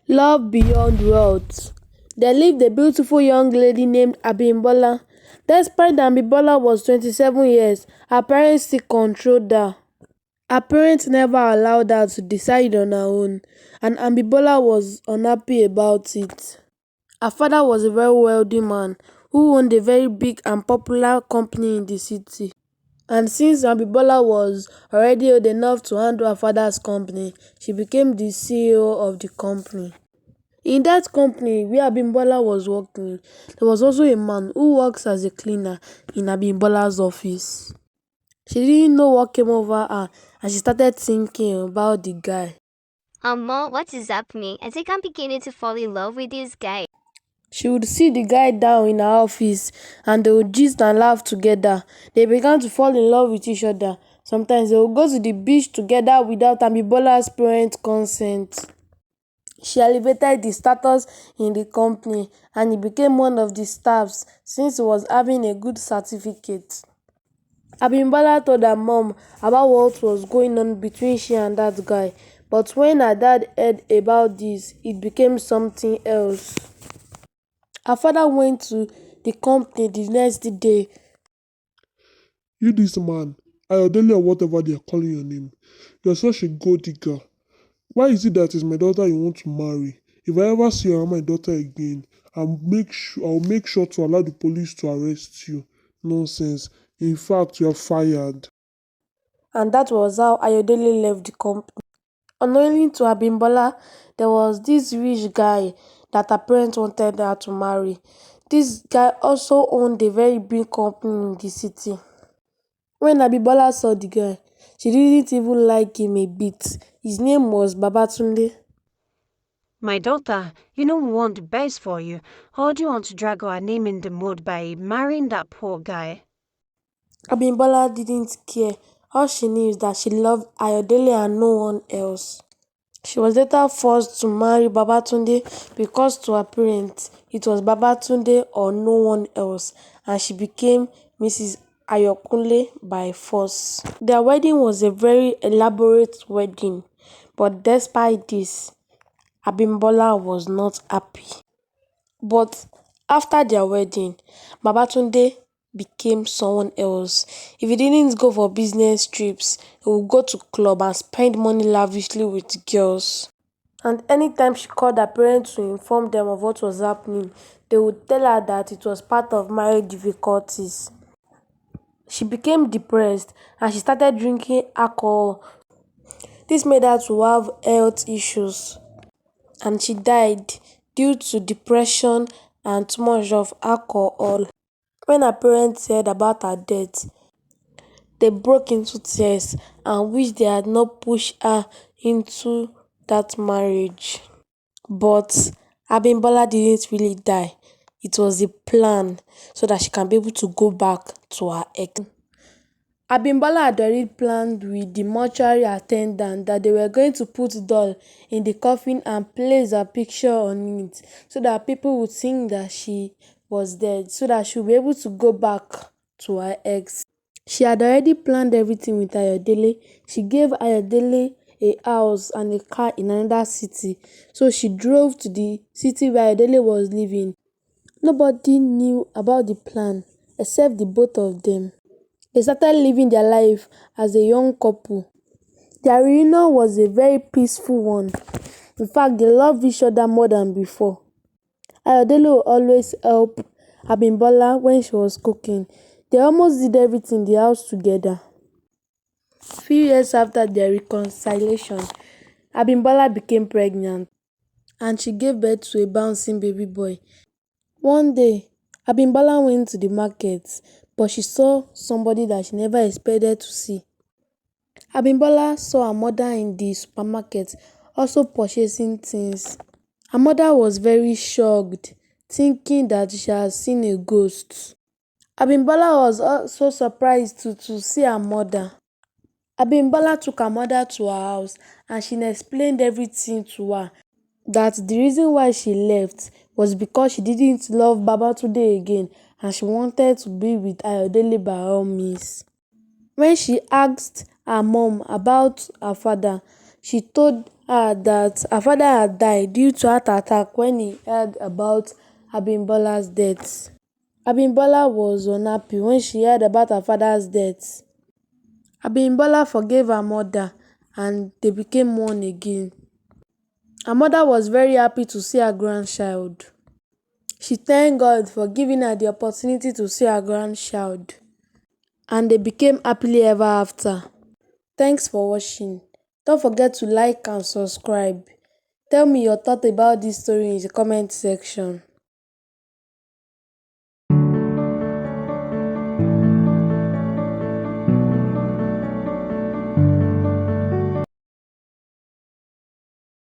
Love beyond wealth. There lived a beautiful young lady named Abimbola. Despite that Abimbola was 27 years, her parents still controlled her. Her parents never allowed her to decide on her own, and Abimbola was unhappy about it. Her father was a very wealthy man who owned a very big and popular company in the city. And since Abimbola was already old enough to handle her father's company, she became the CEO of the company. In that company where Abimbola was working, there was also a man who works as a cleaner in Abimbola's office. She didn't know what came over her and she started thinking about the guy. Mom, what is happening? I think I'm beginning to fall in love with this guy. She would see the guy down in her office and they would gist and laugh together. They began to fall in love with each other. Sometimes they would go to the beach together without Abibola's parents' consent. She elevated the status in the company and he became one of the staffs since he was having a good certificate. Abimbola told her mom about what was going on between she and that guy, but when her dad heard about this, it became something else. Her father went to the company the next day. You this man, Ayodele or whatever they are calling your name. You're such a gold digger. Why is it that is my daughter you want to marry? If I ever see around my daughter again, I'll make sure to allow the police to arrest you. Nonsense. In fact, you are fired. And that was how Ayodele left the company. Unknowingly to Abimbola, there was this rich guy that her parents wanted her to marry. This guy also owned a very big company in the city. When Abimbola saw the guy, she didn't even like him a bit. His name was Babatunde. My daughter, you know we want the best for you. Or do you want to drag our name in the mud by marrying that poor guy? Abimbola didn't care. All she knew is that she loved Ayodele and no one else. She was later forced to marry Babatunde because to her parents it was Babatunde or no one else, and she became Mrs. Ayokunle by force. Their wedding was a very elaborate wedding, but despite this, Abimbola was not happy. But after their wedding, Babatunde became someone else. If he didn't go for business trips, he would go to club and spend money lavishly with girls. And anytime she called her parents to inform them of what was happening, they would tell her that it was part of marriage difficulties. She became depressed and she started drinking alcohol. This made her to have health issues and she died due to depression and too much of alcohol. When her parents heard about her death, they broke into tears and wished they had not pushed her into that marriage. But Abimbola didn't really die. It was a plan so that she can be able to go back to her ex. Abimbola had already planned with the mortuary attendant that they were going to put doll in the coffin and place her picture on it so that people would think that she was dead, so that she would be able to go back to her ex. She had already planned everything with Ayodele. She gave Ayodele a house and a car in another city. So she drove to the city where Ayodele was living. Nobody knew about the plan except the both of them. They started living their life as a young couple. Their reunion was a very peaceful one. In fact, they loved each other more than before. Ayodele would always help Abimbola when she was cooking. They almost did everything in the house together. Few years after their reconciliation, Abimbola became pregnant and she gave birth to a bouncing baby boy. One day, Abimbola went to the market, but she saw somebody that she never expected to see. Abimbola saw her mother in the supermarket also purchasing things. Her mother was very shocked, thinking that she had seen a ghost. Abimbola was also surprised to see her mother. Abimbola took her mother to her house and she explained everything to her, that the reason why she left was because she didn't love Babatunde again and she wanted to be with Ayodele by all means. When she asked her mom about her father, She told her that her father had died due to heart attack when he heard about Abimbola's death. Abimbola was unhappy when she heard about her father's death. Abimbola forgave her mother and they became one again. Her mother was very happy to see her grandchild. She thanked God for giving her the opportunity to see her grandchild, and they became happily ever after. Thanks for watching. Don't forget to like and subscribe. Tell me your thought about this story in the comment section.